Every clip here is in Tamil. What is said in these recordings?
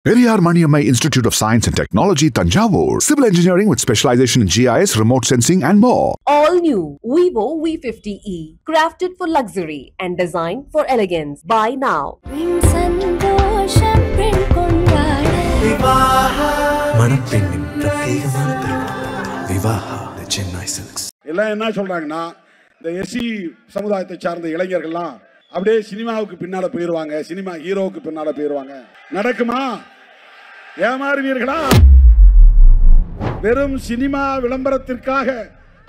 Periyar Maniammai Institute of Science and Technology, Tanjavur. Civil engineering with specialization in GIS, remote sensing and more. All new Vivo V50e, crafted for luxury and designed for elegance. Buy now. மணப்பெண்ணின் பிரத்யேகமான திருமணம் விவாஹா தி சென்னை சில்க்ஸ். எல்லாம் என்ன சொல்றாங்கன்னா, இந்த எஸ்சி சமுதாயத்தை சார்ந்த இளைஞர்கள்லாம் அப்படியே சினிமாவுக்கு பின்னால போயிருவாங்க, சினிமா ஹீரோவுக்கு பின்னால போயிருவாங்க. நடக்குமா? ஏமாறுவீர்களா? வெறும் சினிமா விளம்பரத்திற்காக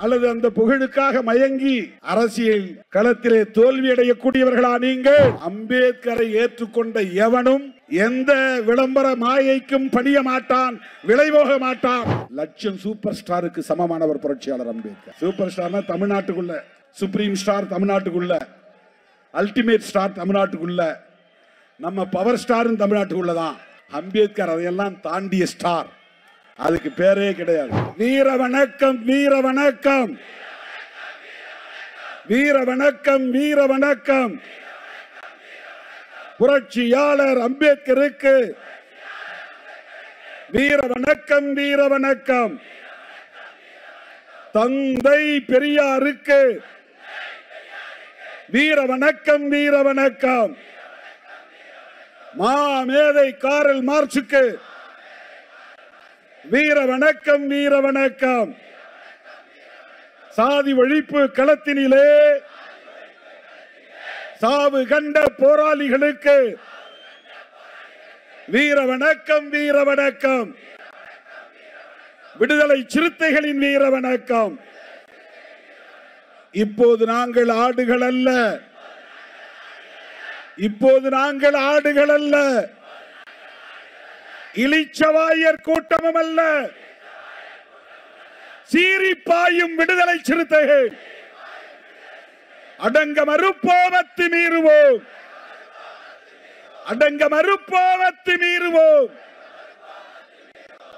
அல்லது அந்த புகழுக்காக மயங்கி அரசியல் களத்திலே தோல்வி அடையக்கூடியவர்களா நீங்கள்? அம்பேத்கரை ஏற்றுக்கொண்ட எவனும் எந்த விளம்பர மாயைக்கும் பணிய மாட்டான், விளைவோக மாட்டான். லட்சம் சூப்பர் ஸ்டாருக்கு சமமானவர் புரட்சியாளர் அம்பேத்கர். சூப்பர் ஸ்டார்னா தமிழ்நாட்டுக்குள்ள, சுப்ரீம் ஸ்டார் தமிழ்நாட்டுக்குள்ள, அல்டிமேட் ஸ்டார் தமிழ்நாட்டுக்குள்ள, நம்ம பவர் ஸ்டார் தமிழ்நாட்டுக்குள்ளதான். அம்பேத்கர் அதையெல்லாம் தாண்டிய ஸ்டார். அதுக்கு பேரே கிடையாது. வீர வணக்கம், வீர வணக்கம், வீர வணக்கம், வீர வணக்கம். புரட்சியாளர் அம்பேத்கருக்கு வீர வணக்கம், வீர வணக்கம். தந்தை பெரியாருக்கு வீர வணக்கம், வீர வணக்கம். மாமேதை காரல் மார்க்சுக்கு வீர வணக்கம், வீர வணக்கம். சாதி ஒழிப்பு களத்தினிலே சாவு கண்ட போராளிகளுக்கு வீர வணக்கம், வீர வணக்கம். விடுதலை சிறுத்தைகளின் வீர வணக்கம். இப்போது நாங்கள் ஆடுகள் அல்ல, இப்போது நாங்கள் ஆடுகள் அல்ல, இளிச்சவாயர் கூட்டமும் அல்ல, சீரிப்பாயும் விடுதலை சிறுத்தைகள். அடங்க மறுப்போவத்து மீறுவோம், அடங்க மறுப்போவத்து மீறுவோம்.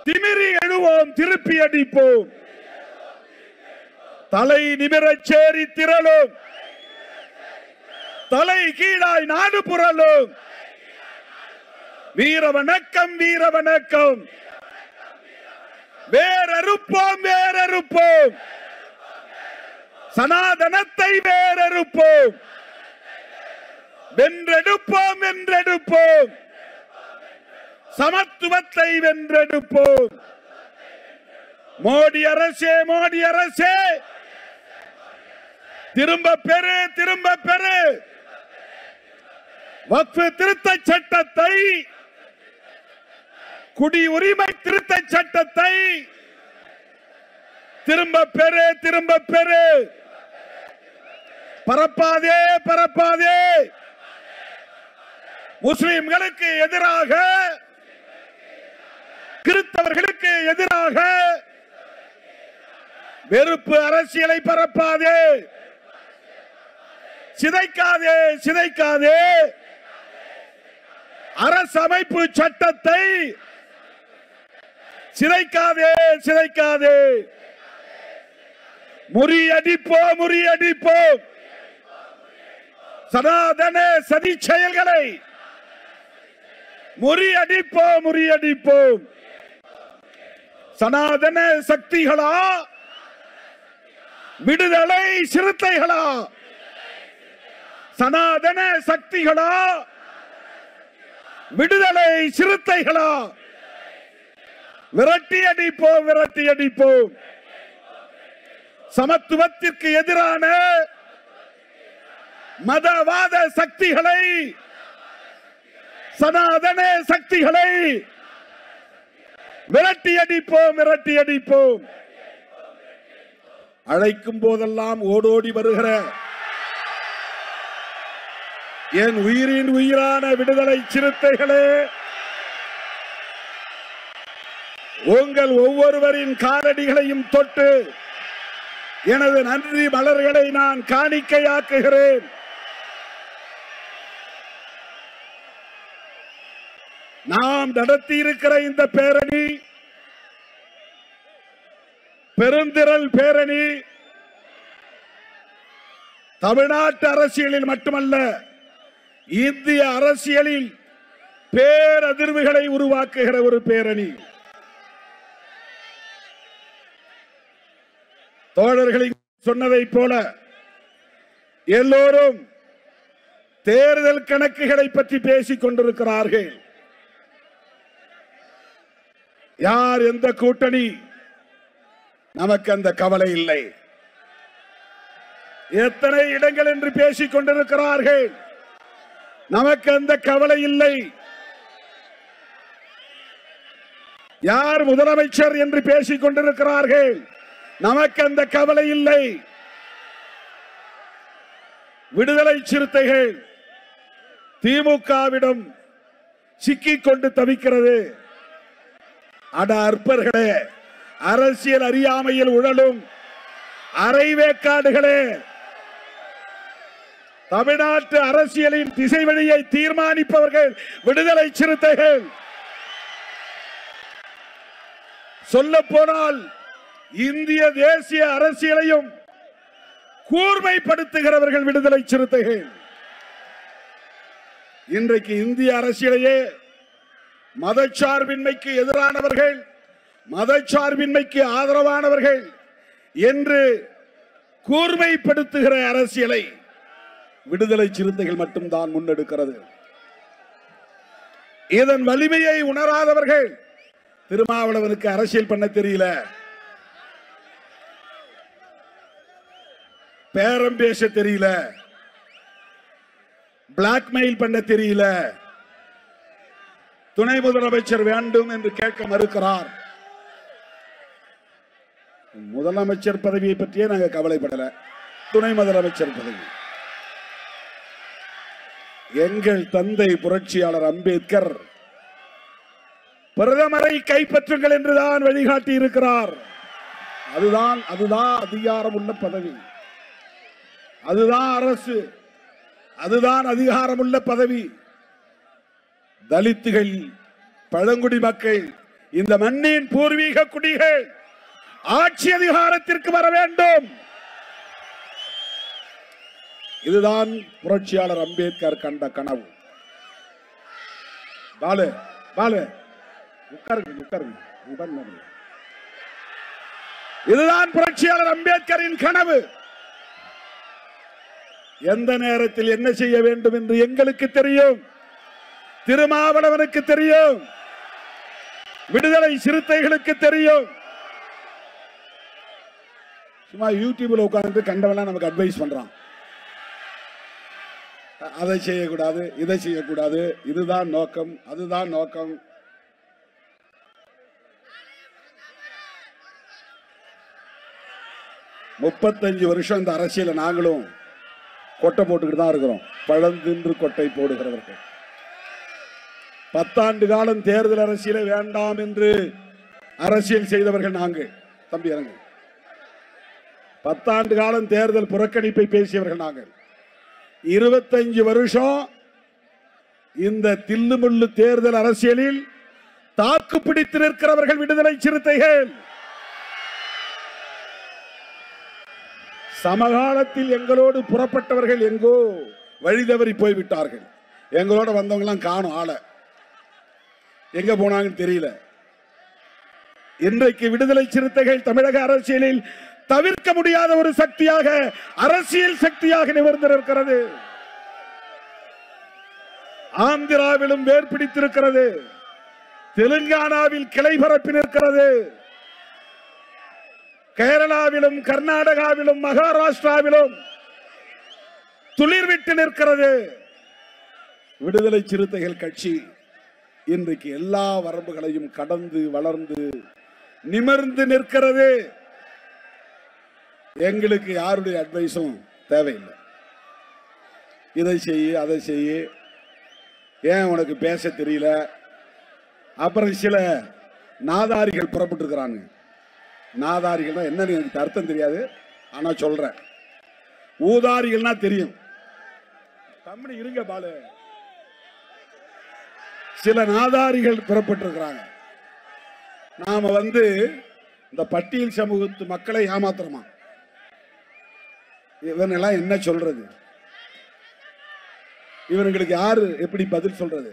திமிரி எழுவோம், திருப்பி அடிப்போம். தலை நிமிரச் சேரி திரளும், தலை கீழாய் நாடு புரளும். வீர வணக்கம், வீர வணக்கம். வேறறுப்போம், வேறறுப்போம். சனாதனத்தை வேறறுப்போம். வென்றெடுப்போம், வென்றெடுப்போம். சமத்துவத்தை வென்றெடுப்போம். மோடி அரசே, மோடி அரசே, திரும்ப பெறு, திரும்ப பெறு. வக்ஃப் திருத்த சட்டத்தை, குடியுரிமை திருத்த சட்டத்தை திரும்ப பெறு, திரும்ப பெறு. பரப்பாதே, பரப்பாதே. முஸ்லிம்களுக்கு எதிராக, கிறிஸ்தவர்களுக்கு எதிராக வெறுப்பு அரசியலை பரப்பாதே, சிதைக்காதே, சிதைக்காதே. அரசமைப்பு சட்டத்தை சிதைக்காதே, சிதைக்காதே. முறியடிப்போம், முறியடிப்போம். சனாதன சதி செயல்களை முறியடிப்போம், முறியடிப்போம். சனாதன சக்திகளா, விடுதலை சிறுத்தைகளா? சனாதன சக்திகளா, விடுதலை சிறுத்தைகளா? விரட்டி அடிப்போம், விரட்டி அடிப்போம். சமத்துவத்திற்கு எதிரான மதவாத சக்திகளை, சனாதன சக்திகளை விரட்டி அடிப்போம், விரட்டி அடிப்போம். அழைக்கும் போதெல்லாம் ஓடோடி வருகிற என் உயிரின் உயிரான விடுதலை சிறுத்தைகளே, உங்கள் ஒவ்வொருவரின் காலடிகளையும் தொட்டு எனது நன்றி மலர்களை நான் காணிக்கையாக்குகிறேன். நாம் நடத்தி இருக்கிற இந்த பேரணி, பெருந்திரள் பேரணி, தமிழ்நாட்டு அரசியலில் மட்டுமல்ல, இந்திய அரசியலில் பேரதிர்வுகளை உருவாக்குகிற ஒரு பேரணி. தோழர்களை சொன்னதை போல எல்லோரும் தேர்தல் கணக்குகளை பற்றி பேசிக் கொண்டிருக்கிறார்கள். யார் எந்த கூட்டணி, நமக்கு அந்த கவலை இல்லை. எத்தனை இடங்கள் என்று பேசிக் கொண்டிருக்கிறார்கள், நமக்கு அந்த கவலை இல்லை. யார் முதலமைச்சர் என்று பேசிக் கொண்டிருக்கிறார்கள், நமக்கு அந்த கவலை இல்லை. விடுதலை சிறுத்தைகள் திமுகவிடம் சிக்கிக் கொண்டு தவிக்கிறது. அட அற்பர்களே, அரசியல் அறியாமையில் உழலும் அரைவேக்காடுகளே, தமிழ்நாட்டு அரசியலின் திசை வழியை தீர்மானிப்பவர்கள் விடுதலை சிறுத்தைகள். சொல்ல போனால் இந்திய தேசிய அரசியலையும் கூர்மைப்படுத்துகிறவர்கள் விடுதலை சிறுத்தைகள். இன்றைக்கு இந்திய அரசியலையே மதச்சார்பின்மைக்கு எதிரானவர்கள், மதச்சார்பின்மைக்கு ஆதரவானவர்கள் என்று கூர்மைப்படுத்துகிற அரசியலை விடுதலை சிறுத்தைகள் மட்டும்தான் முன்னெடுக்கிறது. இதன் வலிமையை உணராதவர்கள், திருமாவளவனுக்கு அரசியல் பண்ண தெரியல, பேரம் பேச தெரியல, பிளாக்மெயில் பண்ண தெரியல, துணை முதலமைச்சர் வேண்டும் என்று கேட்க மறுக்கிறார். முதலமைச்சர் பதவியை பற்றியே நாங்க கவலைப்படல, துணை முதலமைச்சர் பதவி எங்கள் தந்தை புரட்சியாளர் அம்பேத்கர் பிரதமரை கைப்பற்றுங்கள் என்றுதான் வழிகாட்டி இருக்கிறார். அதுதான் அதிகாரம் உள்ள பதவி, அதுதான் அரசு, அதுதான் அதிகாரமுள்ள பதவி. தலித்துகள், பழங்குடி மக்கள், இந்த மண்ணின் பூர்வீக குடிகள் ஆட்சி அதிகாரத்திற்கு வர வேண்டும். இதுதான் புரட்சியாளர் அம்பேத்கர் கண்ட கனவு. பாலு பாலு உட்காருங்க. இதுதான் புரட்சியாளர் அம்பேத்கரின் கனவு. எந்த நேரத்தில் என்ன செய்ய வேண்டும் என்று எங்களுக்கு தெரியும், திருமாவளவனுக்கு தெரியும், விடுதலை சிறுத்தைகளுக்கு தெரியும். சும்மா யூடியூப்ல உட்கார்ந்து கண்டவெல்லாம் நமக்கு அட்வைஸ் பண்றான். அதை செய்யக்கூடாது, இதை செய்யக்கூடாது, இதுதான் நோக்கம், அதுதான் நோக்கம். முப்பத்தஞ்சு வருஷம் இந்த அரசியல நாங்களும் கொட்டை போட்டுக்கிட்டு தான் இருக்கிறோம். பழந்தின்று கொட்டை போடுகிறவர்கள். 10 ஆண்டு காலம் தேர்தல் அரசியலை வேண்டாம் என்று அரசியல் செய்தவர்கள் நாங்கள். தம்பி இறங்க. 10 ஆண்டு காலம் தேர்தல் புறக்கணிப்பை பேசியவர்கள் நாங்கள். 25 வருஷம் இந்த தில்லுமுள்ளு தேர்தல் அரசியலில் தாக்கு பிடித்து நிற்கிறவர்கள் விடுதலை சிறுத்தைகள். சமகாலத்தில் எங்களோடு புறப்பட்டவர்கள் எங்கோ வழிதவறி போய்விட்டார்கள். எங்களோட வந்தவங்க எல்லாம் காணும், ஆள எங்க போனாங்கன்னு தெரியல. இன்றைக்கு விடுதலை சிறுத்தைகள் தமிழக அரசியலில் தவிர்க்க முடியாத ஒரு சக்தியாக, அரசியல் சக்தியாக நிமிர்ந்திருக்கிறது. ஆந்திராவிலும் வேர் பிடித்திருக்கிறது, தெலுங்கானாவில் கிளை பரப்பி நிற்கிறது, கேரளாவிலும் கர்நாடகாவிலும் மகாராஷ்டிராவிலும் துளிர்விட்டு நிற்கிறது. விடுதலை சிறுத்தைகள் கட்சி இன்றைக்கு எல்லா வரம்புகளையும் கடந்து வளர்ந்து நிமிர்ந்து நிற்கிறது. எங்களுக்கு யாருடைய அட்வைஸும் தேவையில்லை. இதை செய்ய, அதை செய்ய, ஏன் உனக்கு பேச தெரியல. அப்புறம் சில நாதாரிகள் புறப்பட்டு இருக்கிறாங்க. நாதாரிகள்னா என்னன்னு எனக்கு அர்த்தம் தெரியாது, ஆனா சொல்றேன். ஊதாரிகள்னா தெரியும். தமிழ் இருங்க பாலு. சில நாதாரிகள் புறப்பட்டு இருக்கிறாங்க. நாம இந்த பட்டியல் சமூகத்து மக்களை ஏமாத்துறோமா? இவனெல்லாம் என்ன சொல்றது? இவனுங்களுக்கு யாரு எப்படி பதில் சொல்றது?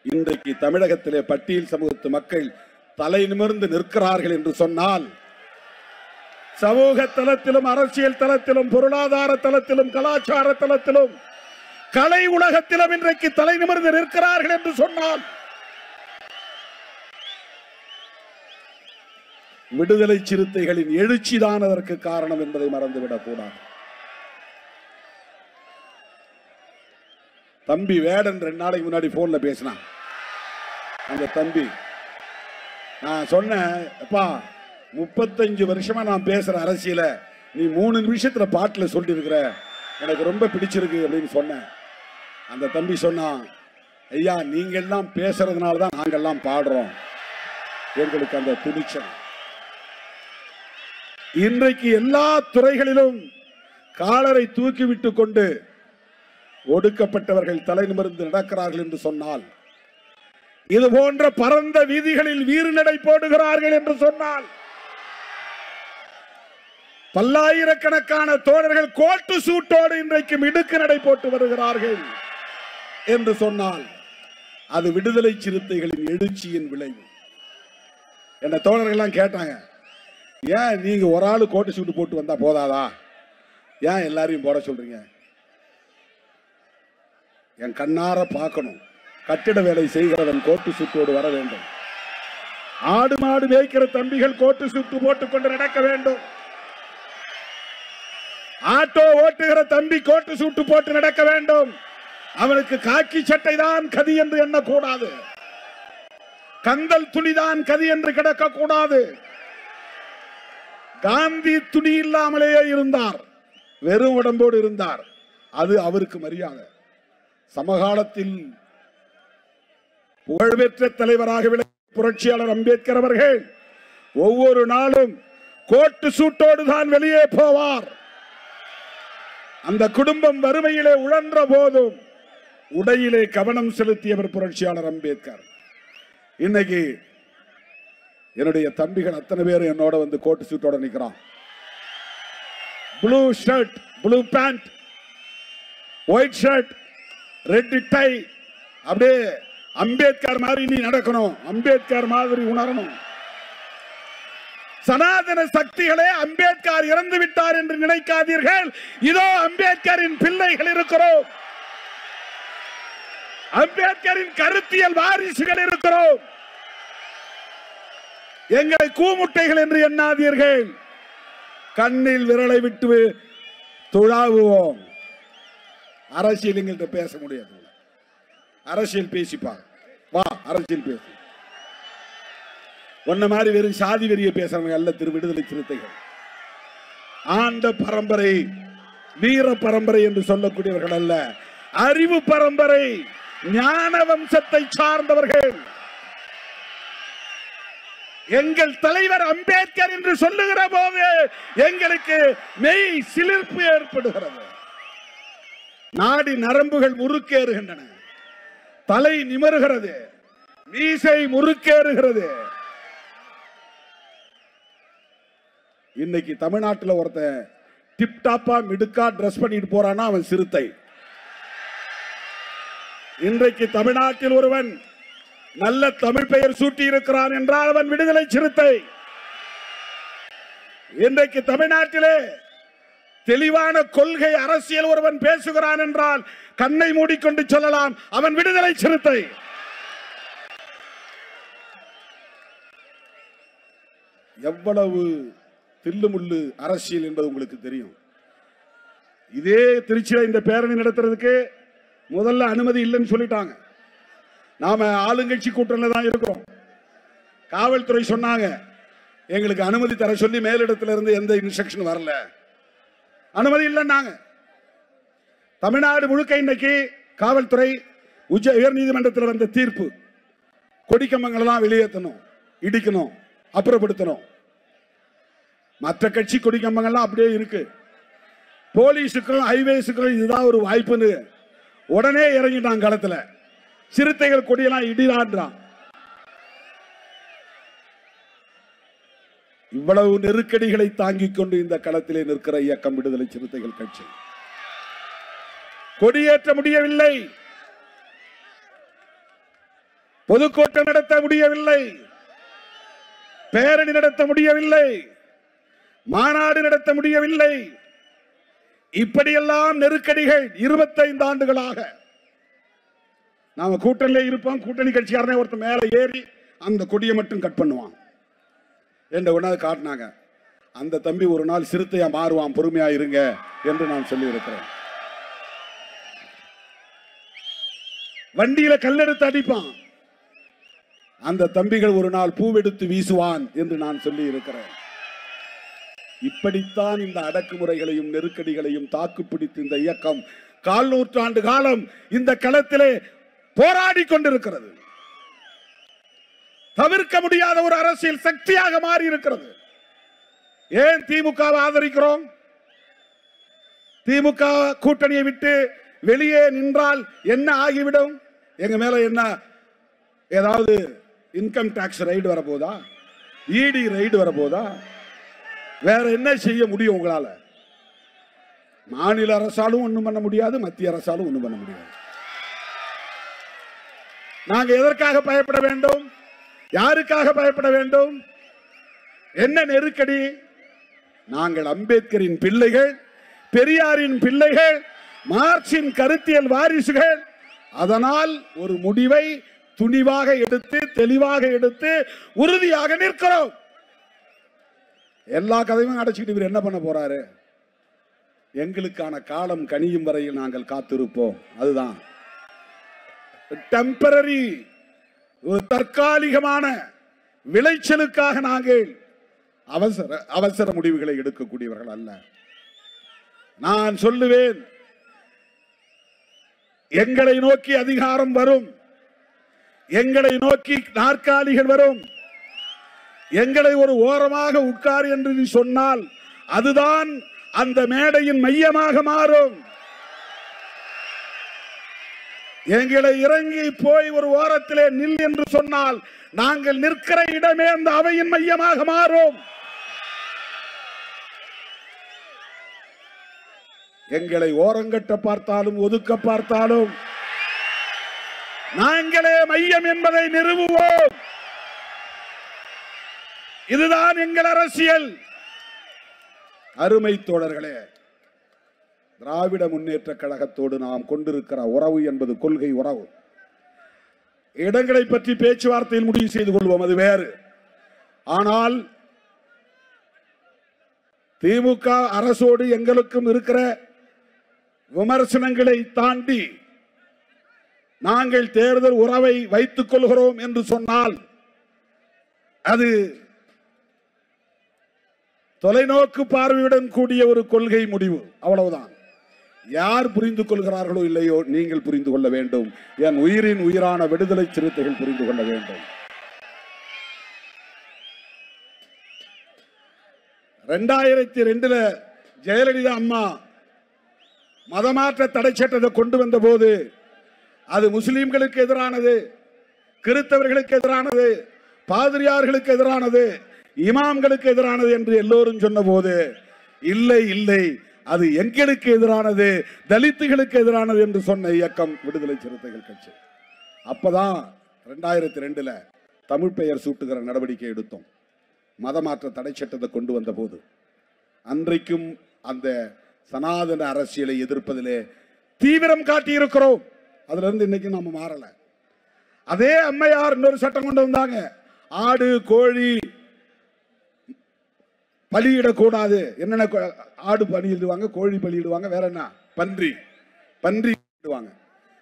இன்றைக்கு தமிழகத்திலே பட்டியல் சமூகத்து மக்கள் தலை நிமிர்ந்து நிற்கிறார்கள் என்று சொன்னால், சமூக தளத்திலும், அரசியல் தளத்திலும், பொருளாதார தளத்திலும், கலாச்சார தளத்திலும், கலை உலகத்திலும் இன்றைக்கு தலை நிமிர்ந்து நிற்கிறார்கள் என்று சொன்னால், விடுதலை சிறுத்தைகளின் எழுச்சிதான் அதற்கு காரணம் என்பதை மறந்துவிடக் கூடாது. தம்பி வேடன் 2 நாளைக்கு முன்னாடி போன்ல பேசினான். அந்த தம்பி, நான் சொன்னேன், அப்பா 35 வருஷமா நான் பேசுற அரசியல நீ 3 நிமிஷத்துல பாட்டுல சொல்லி இருக்கிற, எனக்கு ரொம்ப பிடிச்சிருக்கு அப்படின்னு சொன்னேன். அந்த தம்பி சொன்னான், ஐயா நீங்க எல்லாம் பேசுறதுனாலதான் நாங்கெல்லாம் பாடுறோம், எங்களுக்கு அந்த துணிச்சல். இன்றைக்கு எல்லா துறைகளிலும் காலரை தூக்கிவிட்டு கொண்டு ஒடுக்கப்பட்டவர்கள் தலை நிமிர்ந்து நடக்கிறார்கள் என்று சொன்னால், இது போன்ற பரந்த வீதிகளில் வீறு நடை போடுகிறார்கள் என்று சொன்னால், பல்லாயிரக்கணக்கான தோழர்கள் கோட்டு சூட்டோடு இன்றைக்கு மிடுக்கு நடை போட்டு வருகிறார்கள் என்று சொன்னால், அது விடுதலை சிறுத்தைகளின் எழுச்சியின் விளைவு. என்ன தோழர்கள் கேட்டாங்க, ஏன் நீங்க ஒரு ஆளு கோட்டு சூட்டு போட்டு வந்தா போதாதா, ஏன் எல்லாரையும் போட சொல்றீங்க? என் கண்ணார பார்க்கணும், கட்டிட வேலை செய்கிறவன் கோட்டு சூட்டோடு வர வேண்டும். ஆடு மாடு மேய்க்கிற தம்பிகள் கோட்டு சூட்டு போட்டுக் கொண்டு நடக்க வேண்டும். ஆட்டோ ஓட்டுகிற தம்பி கோட்டு சூட்டு போட்டு நடக்க வேண்டும். அவனுக்கு காக்கி சட்டை தான் கதி என்று எண்ணக்கூடாது, கந்தல் துணிதான் கதி என்று கிடக்க கூடாது. காந்தி துணி இல்லாமலேயே இருந்தார், வெறும் உடம்போடு இருந்தார், அது அவருக்கு மரியாதை. சமகாலத்தில் புகழ்பெற்ற தலைவராக விளங்கிய புரட்சியாளர் அம்பேத்கர் அவர்கள் ஒவ்வொரு நாளும் கோட்டு சூட்டோடு தான் வெளியே போவார். அந்த குடும்பம் வறுமையிலே உழன்ற போதும் உடையிலே கவனம் செலுத்தியவர் புரட்சியாளர் அம்பேத்கர். இன்னைக்கு என்னுடைய தம்பிகள் அத்தனை பேர் என்னோட வந்து கோட்டு சூட்டோட நிற்கிறான். Blue shirt, blue pant, white shirt, red tie. அப்படியே அம்பேத்கர் மாதிரி நீ நடக்கணும், அம்பேத்கர் மாதிரி உணரணும். சனாதன சக்திகளே அம்பேத்கர் இறந்து விட்டார் என்று நினைக்காதீர்கள். இதோ அம்பேத்கரின் பிள்ளைகள் இருக்கிறோம், அம்பேத்கரின் கருத்தியல் வாரிசுகள் இருக்கிறோம். எங்களை கூமுட்டைகள் என்று எண்ணாதீர்கள். கண்ணில் விரலை விட்டு துழாவுவோம். அரசியல் எங்கள்கிட்ட பேச முடியாது. அரசியல் பேசிப்பார், வா அரசியல் பேசு. ஒன்ன மாதிரி வெறும் சாதி வெறிய பேசுறவங்க அல்ல திரு விடுதலை சிறுத்தைகள். ஆண்ட பரம்பரை, வீர பரம்பரை என்று சொல்லக்கூடியவர்கள் அல்ல, அறிவு பரம்பரை, ஞான வம்சத்தை சார்ந்தவர்கள். எங்கள் தலைவர் அம்பேத்கர் என்று சொல்லுகிற போது எங்களுக்கு மெய் சிலிர்ப்பு ஏற்படுகிறது. நாடி நரம்புகள் முறுக்கேறுகின்றன, தலை நிமிர்கிறது, மீசை முறுக்கேறுகிறது. இன்னைக்கு தமிழ்நாட்டில் ஒருத்தன் டிப்டாப்பா மிடுக்கா டிரஸ் பண்ணிட்டு போறானா அவன் சிறுத்தை. இன்றைக்கு தமிழ்நாட்டில் ஒருவன் நல்ல தமிழ் பெயர் சூட்டி இருக்கிறான் என்றால் அவன் விடுதலை சிறுத்தை. இன்றைக்கு தமிழ்நாட்டிலே தெளிவான கொள்கை அரசியல் ஒருவன் பேசுகிறான் என்றால் கண்ணை மூடிக்கொண்டு சொல்லலாம், அவன் விடுதலை சிறுத்தை. எவ்வளவு தில்லுமுள்ளு அரசியல் என்பது உங்களுக்கு தெரியும். இதே திருச்சியில இந்த பேரணி நடத்துறதுக்கு முதல்ல அனுமதி இல்லைன்னு சொல்லிட்டாங்க. நாம ஆளுங்கட்சி கூட்டணியில தான் இருக்கிறோம். காவல்துறை சொன்னாங்க, எங்களுக்கு அனுமதி தர சொல்லி மேலிடத்துல இருந்து எந்த இன்ஸ்ட்ரக்ஷன் வரல, அனுமதி இல்லைன்னாங்க. தமிழ்நாடு முழுக்க இன்னைக்கு காவல்துறை உயர் நீதிமன்றத்தில் வந்த தீர்ப்பு, கொடிக்கம்பங்களெல்லாம் வெளியேற்றணும், இடிக்கணும், அப்புறப்படுத்தணும். மற்ற கட்சி கொடிக்கம்பங்கள்லாம் அப்படியே இருக்கு. போலீஸுக்கும் ஹைவேஸுக்கும் இதுதான் ஒரு வாய்ப்புன்னு உடனே இறங்கிட்டான் களத்துல. சிறுத்தைகள் கொடியெல்லாம் இடிடான்றான். இவ்வளவு நெருக்கடிகளை தாங்கிக் கொண்டு இந்த களத்திலே நிற்கிற இயக்கம் விடுதலை சிறுத்தைகள் கட்சி. கொடியேற்ற முடியவில்லை. பொதுக்கூட்டம் நடத்த முடியவில்லை, பேரணி நடத்த முடியவில்லை, மாநாடு நடத்த முடியவில்லை. இப்படியெல்லாம் நெருக்கடிகள் 25 ஆண்டுகளாக. நாம கூட்டணியிலே இருப்போம், கூட்டணி கட்சிக்காரனே ஒருத்தர் மேல ஏறி அந்த கொடியை மட்டும் கட் பண்ணுவான் என்ற ஒன்றாவது காட்டினாங்க. அந்த தம்பி ஒரு நாள் சிறுத்தையா மாறுவான், பொறுமையா இருங்க என்று நான் சொல்லி இருக்கிறேன். வண்டியில கல்லெடுத்து அடிப்பான், அந்த தம்பிகள் ஒரு நாள் பூவெடுத்து வீசுவான் என்று நான் சொல்லி இருக்கிறேன். இப்படித்தான் இந்த அடக்குமுறைகளையும் நெருக்கடிகளையும் தாக்குப்பிடித்து இந்த இயக்கம் 1/4 நூற்றாண்டு காலம் இந்த களத்திலே போராடி கொண்டிருக்கிறது. தவிர்க்க முடியாத ஒரு அரசியல் சக்தியாக மாறி இருக்கிறது. ஏன் திமுகவை ஆதரிக்கிறோம்? திமுக கூட்டணியை விட்டு வெளியே நின்றால் என்ன ஆகிவிடும்? எங்க மேல என்ன ஏதாவது இன்கம் டாக்ஸ் ரைடு வரப்போதா? இடி ரைடு வரப்போதா? வேற என்ன செய்ய முடியும் உங்களால? மாநில அரசாலும் ஒண்ணும் பண்ண முடியாது, மத்திய அரசாலும் ஒண்ணும் பண்ண முடியாது. நாங்க எதற்காக பயப்பட வேண்டும்? யாருக்காக பயப்பட வேண்டும்? என்ன நெருக்கடி? நாங்கள் அம்பேத்கரின் பிள்ளைகள், பெரியாரின் பிள்ளைகள், மார்க்சின் கருத்தியல் வாரிசுகள். அதனால் ஒரு முடிவை துணிவாக எடுத்து, தெளிவாக எடுத்து, உறுதியாக நிற்கிறோம். எல்லா கதையும் அடைச்சிக்கிட்டு இவர் என்ன பண்ண போறாரு? எங்களுக்கான காலம் கனியும் வரையில் நாங்கள் காத்திருப்போம். அதுதான் டெம்பரரி, ஒரு தற்காலிகமான விளைச்சலுக்காக நாங்கள் அவசர முடிவுகளை எடுக்கக்கூடியவர்கள் அல்ல. நான் சொல்லுவேன், எங்களை நோக்கி அதிகாரம் வரும், எங்களை நோக்கி நாற்காலிகள் வரும், எங்களை ஒரு ஓரமாக உட்கார் என்று நீ சொன்னால் அதுதான் அந்த மேடையின் மையமாக மாறும். எங்களை இறங்கி போய் ஒரு ஓரத்திலே நில் என்று சொன்னால் நாங்கள் நிற்கிற இடமே அந்த அவையின் மையமாக மாறும். எங்களை ஓரங்கட்ட பார்த்தாலும் ஒதுக்க பார்த்தாலும் நாங்களே மையம் என்பதை நிறுவுவோம். இதுதான் எங்கள் அரசியல். அருமை தோழர்களே, திராவிட முன்னேற்ற கழகத்தோடு நாம் கொண்டிருக்கிற உறவு என்பது கொள்கை உறவு. இடங்களை பற்றி பேச்சுவார்த்தையில் முடிவு செய்து கொள்வோம், அது வேறு. ஆனால் திமுக அரசோடு எங்களுக்கும் இருக்கிற விமர்சனங்களை தாண்டி நாங்கள் தேர்தல் உறவை வைத்துக் கொள்கிறோம் என்று சொன்னால் அது தொலைநோக்கு பார்வையுடன் கூடிய ஒரு கொள்கை முடிவு, அவ்வளவுதான். யார் புரிந்து கொள்கிறார்களோ இல்லையோ, நீங்கள் புரிந்து கொள்ள வேண்டும். என் உயிரின் உயிரான விடுதலை சிறுத்தைகள் புரிந்து கொள்ள வேண்டும். 2002 ஜெயலலிதா அம்மா மதமாற்ற தடை சட்டத்தை கொண்டு வந்த போது அது முஸ்லிம்களுக்கு எதிரானது, கிறிஸ்தவர்களுக்கு எதிரானது, பாதிரியார்களுக்கு எதிரானது, இமாம்களுக்கு எதிரானது என்று எல்லோரும் சொன்ன போது, இல்லை இல்லை, அது எங்களுக்கு எதிரானது, தலித்துகளுக்கு எதிரானது என்று சொன்ன இயக்கம் விடுதலை சிறுத்தைகள் கட்சி. அப்பதான் 2002 தமிழ் பெயர் சூட்டுகிற நடவடிக்கை எடுத்தோம். மதமாற்ற தடை சட்டத்தை கொண்டு வந்த போது அன்றைக்கும் அந்த சனாதன அரசியலை எதிர்ப்பதிலே தீவிரம் காட்டி இருக்கிறோம். அதுல இருந்து இன்னைக்கு நம்ம மாறல. அதே அம்மையார் இன்னொரு சட்டம் கொண்டு வந்தாங்க. ஆடு கோழி பலியிடக்கூடாது. என்னென்ன ஆடு பலியிடுவாங்க, கோழி பலியிடுவாங்க, வேற என்ன பன்றி இடுவாங்க.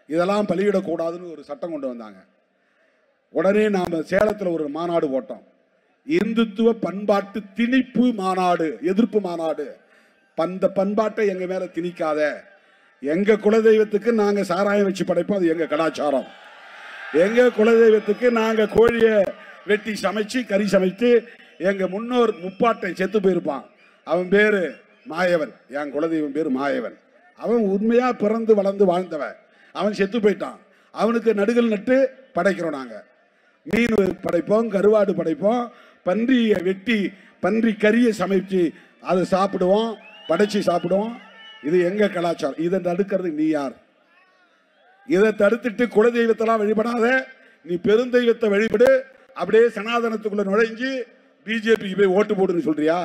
இதெல்லாம் பலியிடக்கூடாதுன்னு ஒரு சட்டம் கொண்டு வந்தாங்க. உடனே நாம சேலத்தில் ஒரு மாநாடு போட்டோம். இந்துத்துவ பண்பாட்டு திணிப்பு மாநாடு, எதிர்ப்பு மாநாடு. அந்த பண்பாட்டை எங்க மேல திணிக்காத. எங்க குலதெய்வத்துக்கு நாங்க சாராயம் வச்சு படைப்போம், அது எங்க கலாச்சாரம். எங்க குலதெய்வத்துக்கு நாங்க கோழியை வெட்டி சமைச்சு கறி சமைத்து, எங்க முன்னோர் முப்பாட்டை செத்து போயிருப்பான், அவன் பேரு மாயவன், என் குலதெய்வம் பேரு மாயவன். அவன் உண்மையா பிறந்து வளர்ந்து வாழ்ந்தவன், அவன் செத்து போயிட்டான். அவனுக்கு நடுகள் நட்டு படைக்கிறோம். நாங்க மீன் படைப்போம், கருவாடு படைப்போம், பன்றியை வெட்டி பன்றி கறியை சமைச்சு அதை சாப்பிடுவோம், படைச்சு சாப்பிடுவோம். இது எங்க கலாச்சாரம். இதை தடுக்கிறது நீ யார்? இதை தடுத்துட்டு குலதெய்வத்தெல்லாம் வழிபடாத, நீ பெருந்தெய்வத்தை வழிபடு, அப்படியே சனாதனத்துக்குள்ள நுழைஞ்சு பிஜேபிக்கு போய் ஓட்டு போடுன்னு சொல்றியா?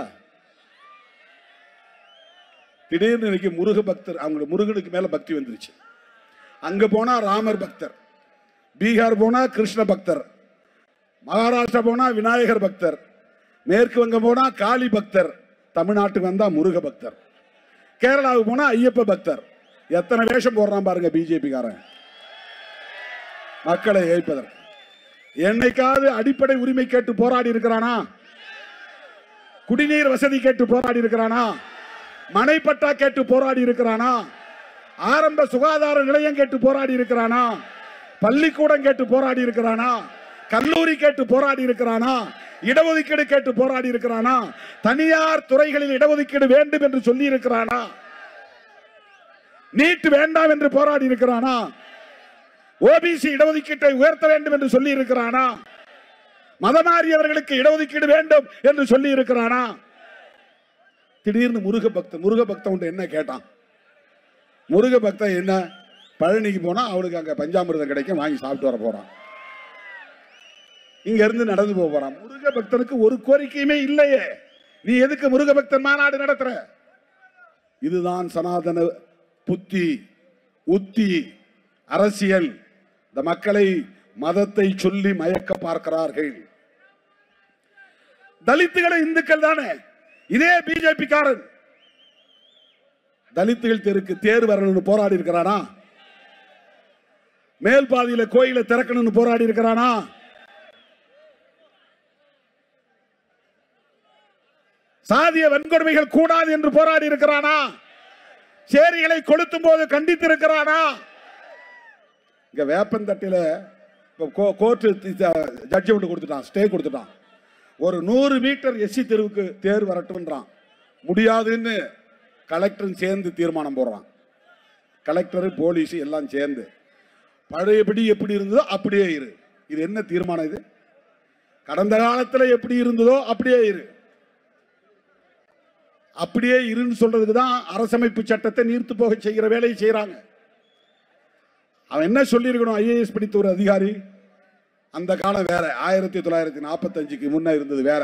திடீர்னு இன்னைக்கு முருக பக்தர், அவங்க முருகனுக்கு மேல பக்தி வந்துருச்சு. அங்க போனா ராமர் பக்தர், பீகார் போனா கிருஷ்ண பக்தர், மகாராஷ்டிரா போனா விநாயகர் பக்தர், மேற்கு வங்கம் போனா காளி பக்தர், தமிழ்நாட்டுக்கு வந்தா முருக பக்தர், கேரளாவுக்கு போனா ஐயப்ப பக்தர். எத்தனை வேஷம் போடுறான் பாருங்க பிஜேபி காரன் மக்களை ஏய்ப்பதற்கு. என்னைக்காவது அடிப்படை உரிமை கேட்டு போராடி இருக்கிறானா? குடிநீர் வசதி கேட்டு போராடி இருக்கிறானா? மனைப்பட்டா கேட்டு போராடி இருக்கிறானா? ஆரம்ப சுகாதார நிலையம் கேட்டு போராடி இருக்கிறானா? பள்ளிக்கூடம் கேட்டு போராடி இருக்கிறானா? கல்லூரி கேட்டு போராடி இருக்கிறானா? இடஒதுக்கீடு கேட்டு போராடி இருக்கிறானா? தனியார் துறைகளில் இடஒதுக்கீடு வேண்டும் என்று சொல்லி இருக்கிறானா? நீட் வேண்டாம் என்று போராடி இருக்கிறானா? ஓபிசி இடஒதுக்கீட்டை உயர்த்த வேண்டும் என்று சொல்லி இருக்கிறானா? மதமாறியவர்களுக்கு இடஒதுக்கீடு வேண்டும் என்று சொல்லி இருக்கிறானா? திடீர்னு முருக பக்தன் என்ன கேட்டான்? முருக பக்தன் என்ன, பழனிக்கு போனா அவனுக்கு அங்க பஞ்சாமிர்தம் கிடைக்கும், வாங்கி சாப்பிட்டு வர போறான், இங்க இருந்து நடந்து போறான். முருக பக்தனுக்கு ஒரு கோரிக்கையுமே இல்லையே, நீ எதுக்கு முருக பக்தன் மாநாடு நடத்துற? இதுதான் சனாதன புத்தி, உத்தி, அரசியல். இந்த மக்களை மதத்தை சொல்லி மயக்க பார்க்கிறார்கள். தலித்துகளை இந்துக்கள் தானே. இதே பிஜேபி காரன் தலித்துகள் தெருக்கு தேர் வரணும்னு போராடி இருக்கிறானா? மேல் பாதியில கோயிலை திறக்கணும்னு போராடி இருக்கிறானா? சாதிய வன்கொடுமைகள் கூடாது என்று போராடி இருக்கிறானா? சேரிகளை கொளுத்தும் போது கண்டித்திருக்கிறானா? இங்க வேப்பந்தட்டில கோர்ட் ஜட்ஜ்மெண்ட் கொடுத்துட்டான், ஸ்டே கொடுத்துட்டான். ஒரு 100 மீட்டர் எஸ்சி தெருவுக்கு தேர் வரட்டும்ன்றான். முடியாதுன்னு கலெக்டர் சேர்ந்து தீர்மானம் போடுறான். கலெக்டர் போலீஸ் எல்லாம் சேர்ந்து பழையபடி எப்படி இருந்ததோ அப்படியே இரு. இது என்ன தீர்மானம்? இது கடந்த காலத்தில் எப்படி இருந்ததோ அப்படியே இரு. அப்படியே இருன்னு சொல்றதுக்கு தான் அரசமைப்பு சட்டத்தை நீர்த்து போக செய்கிற வேலையை செய்யறாங்க. அவன் என்ன சொல்லியிருக்கணும்? ஐஏஎஸ் படித்த ஒரு அதிகாரி. அந்த காலம் வேற, 1945க்கு முன்ன இருந்தது வேற,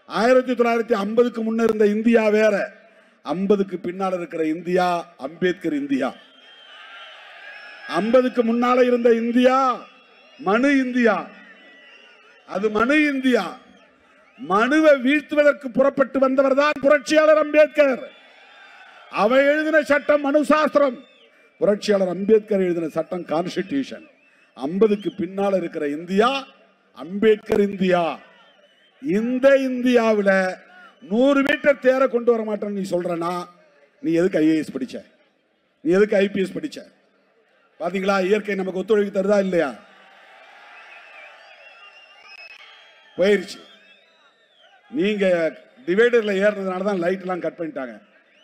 1950க்கு முன்ன இருந்த இந்தியா வேற, 50க்கு பின்னால இருக்கிற இந்தியா அம்பேத்கர் இந்தியா. 50க்கு முன்னால இருந்த இந்தியா மனு இந்தியா. அது மனு இந்தியா. மனுவை வீழ்த்துவதற்கு புறப்பட்டு வந்தவர் தான் புரட்சியாளர் அம்பேத்கர். அவ எழுதின சட்டம் மனு சாஸ்திரம், புரட்சியாளர் அம்பேத்கர் எழுதின சட்டம் கான்ஸ்டிடியூஷன். 50க்கு பின்னால் இருக்கிற இந்தியா அம்பேத்கர் இந்தியா. இந்த இந்தியாவில் 100 மீட்டர் தேர கொண்டு வர மாட்டேன்னு நீ சொல்றனா, நீ எதுக்கு ஐஏஎஸ் படிச்ச? நீ எதுக்கு ஐபிஎஸ் படிச்ச? பாத்தீங்களா, இயற்கை நமக்கு ஒத்துழைப்பு தருதா இல்லையா? போயிருச்சு. நீங்க டிவைடர்ல ஏறினதுனால தான் லைட் எல்லாம் கட் பண்ணிட்டாங்க.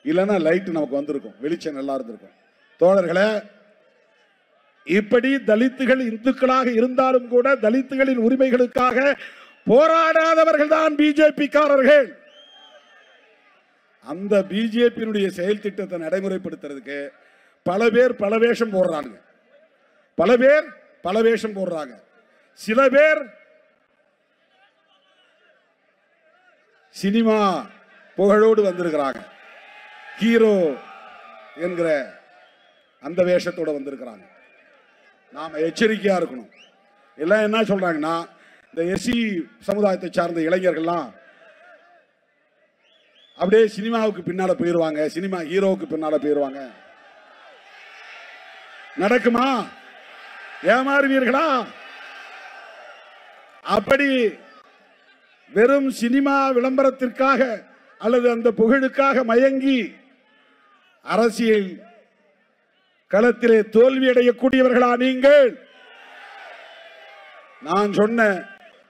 இல்லைன்னா லைட் நமக்கு வந்திருக்கும், வெளிச்சம் நல்லா இருந்திருக்கும். தோழர்களே, இப்படி தலித்துகள் இந்துக்களாக இருந்தாலும் கூட தலித்துகளின் உரிமைகளுக்காக போராடாதவர்கள் தான் பிஜேபி காரர்கள். அந்த பிஜேபியினுடைய செயல் திட்டத்தை நடைமுறைப்படுத்துறதுக்கு பல பேர் பல வேஷம் போடுறாங்க. பல வேஷம் போடுறாங்க. சில பேர் சினிமா புகழோடு வந்திருக்கிறாங்க, ஹீரோ என்கிற அந்த வேஷத்தோட வந்திருக்கிறாங்க. நாம எச்சரிக்கையா இருக்கணும். எல்லாம் என்ன சொல்றாங்கன்னா, இந்த எஸ்சி சமுதாயத்தை சார்ந்த இளைஞர்கள்லாம் அப்படியே சினிமாவுக்கு பின்னால போயிருவாங்க, சினிமா ஹீரோவுக்கு பின்னால போயிருவாங்க. நடக்குமா? ஏமாறுவீர்களா? அப்படி வெறும் சினிமா விளம்பரத்திற்காக அல்லது அந்த புகழுக்காக மயங்கி அரசியல் களத்திலே தோல்வி அடையக்கூடியவர்களா நீங்கள்? நான் சொன்ன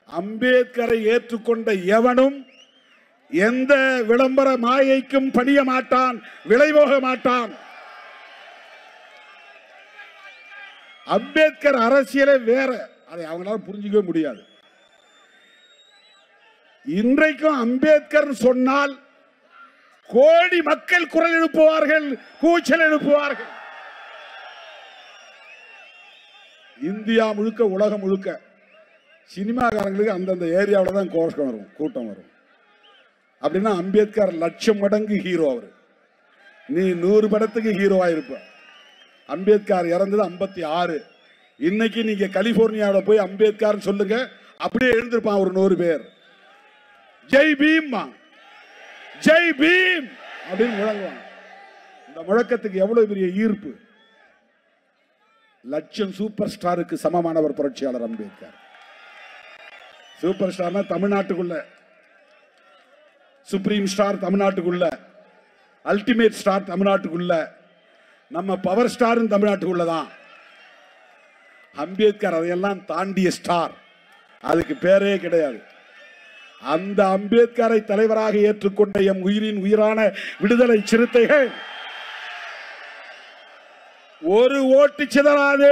அம்பேத்கரை ஏற்றுக்கொண்ட எவனும் எந்த விளம்பர மாயைக்கும் பணிய மாட்டான், விளைவோக மாட்டான். அம்பேத்கர் அரசியலே வேற, அதை அவங்களால புரிஞ்சிக்கவே முடியாது. இன்றைக்கும் அம்பேத்கர் சொன்னால் கோடி மக்கள் குரல் எழுப்புவார்கள், கூச்சல் எழுப்புவார்கள். இந்தியா முழுக்க உலகம் முழுக்க சினிமாக்காரங்களுக்கு அந்தந்த ஏரியாவில் தான் கோஷம் வரும், கூட்டம் வரும். அப்படின்னா அம்பேத்கர் லட்சம் மடங்கு ஹீரோ. அவர் நீ 100 படத்துக்கு ஹீரோவா இருப்ப. அம்பேத்கர் இறந்தது 56. இன்னைக்கு நீங்க கலிபோர்னியாவில் போய் அம்பேத்கர் சொல்லுங்க, அப்படியே எழுந்திருப்பான் ஒரு 100 பேர். ஜெய் பீம், ஜெய் பீம் அப்படின்னு முழங்குவாங்க. இந்த முழக்கத்துக்கு எவ்வளவு பெரிய ஈர்ப்பு. லட்சம் சூப்பர் ஸ்டாருக்கு சமமானவர் புரட்சியாளர் அம்பேத்கர். சூப்பர் ஸ்டார்னா தமிழ்நாட்டுக்குள்ள, சுப்ரீம் ஸ்டார் தமிழ்நாட்டுக்குள்ள, அல்டிமேட் ஸ்டார் தமிழ்நாட்டுக்குள்ள, நம்ம பவர் ஸ்டார் தமிழ்நாட்டுக்குள்ளதான். அம்பேத்கர் அதையெல்லாம் தாண்டிய ஸ்டார், அதுக்கு பேரே கிடையாது. அந்த அம்பேத்கரை தலைவராக ஏற்றுக்கொண்ட எம் உயிரின் உயிரான விடுதலை சிறுத்தைகள் ஒரு ஓட்டு சிதறாது.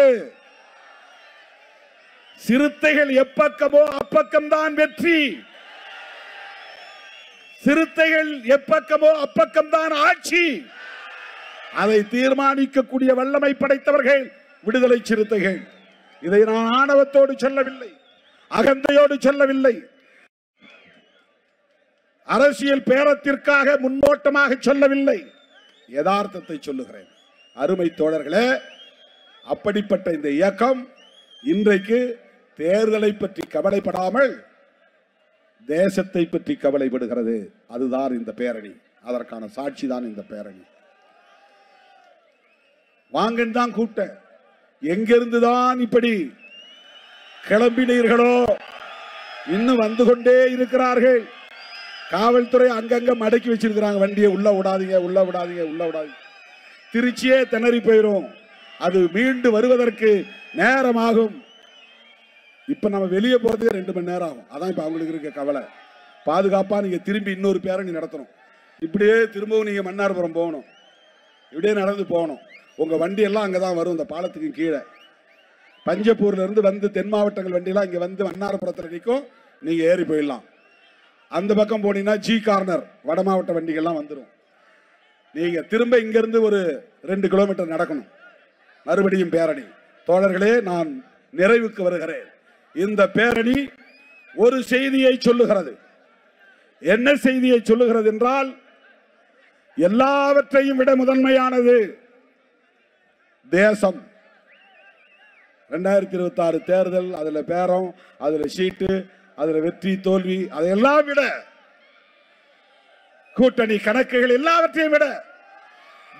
சிறுத்தைகள் எப்பக்கமோ அப்பக்கம்தான் வெற்றி. சிறுத்தைகள் எப்பக்கமோ அப்பக்கம்தான் ஆட்சி. அதை தீர்மானிக்கக்கூடிய வல்லமை படைத்தவர்கள் விடுதலை சிறுத்தைகள். இதை நான் ஆணவத்தோடு சொல்லவில்லை, அகந்தையோடு சொல்லவில்லை, அரசியல் பேரத்திற்காக முன்னோட்டமாக சொல்லவில்லை, யதார்த்தத்தை சொல்லுகிறேன். அருமை தோழர்களே, அப்படிப்பட்ட இந்த இயக்கம் இன்றைக்கு தேர்தலை பற்றி கவலைப்படாமல் தேசத்தை பற்றி கவலைப்படுகிறது. அதுதான் இந்த பேரணி, அதற்கான சாட்சி தான் இந்த பேரணி. வாங்கன்னு தான் கூப்பிட்டேன். எங்கிருந்துதான் இப்படி கிளம்பினீர்களோ இன்னும் வந்து கொண்டே இருக்கிறார்கள். காவல்துறை அங்கங்க மடக்கி வச்சிருக்கிறாங்க வண்டியை. உள்ள விடாதீங்க, உள்ள விடாதீங்க, உள்ள விடாதீங்க. திருச்சியே திணறி போயிடும். அது மீண்டு வருவதற்கு நேரமாகும். இப்ப நம்ம வெளியே போறதுக்கு 2 மணி நேரம் ஆகும். அதான் இப்ப அவங்களுக்கு இருக்க கவலை. பாதுகாப்பா நீங்க திரும்பி இன்னொரு பேரணி நடத்தணும். இப்படியே திரும்பவும் நீங்க மன்னார்புரம் போகணும், இப்படியே நடந்து போகணும். உங்க வண்டி எல்லாம் அங்கதான் வரும், இந்த பாலத்துக்கு கீழே. பஞ்சப்பூர்ல இருந்து வந்து தென் மாவட்டங்கள் வண்டியெல்லாம் இங்க வந்து மன்னார்புரத்தில் நிற்கும். நீங்க ஏறி போயிடலாம். அந்த பக்கம் போனீங்கன்னா ஜி கார்னர் வட மாவட்ட வண்டிகள்லாம் வந்துடும். நீங்க திரும்ப இங்க இருந்து ஒரு 2 கிலோமீட்டர் நடக்கணும். மறுபடியும் பேரணி. தோழர்களே, நான் நிறைவுக்கு வருகிறேன். இந்த பேரணி ஒரு செய்தியை சொல்லுகிறது. என்ன செய்தியை சொல்லுகிறது என்றால், எல்லாவற்றையும் விட முதன்மையானது தேசம். 2026 தேர்தல், அதுல பேரம், அதுல சீட்டு, அதுல வெற்றி தோல்வி, அதையெல்லாம் விட, கூட்டணி கணக்குகள் எல்லாவற்றையும் விட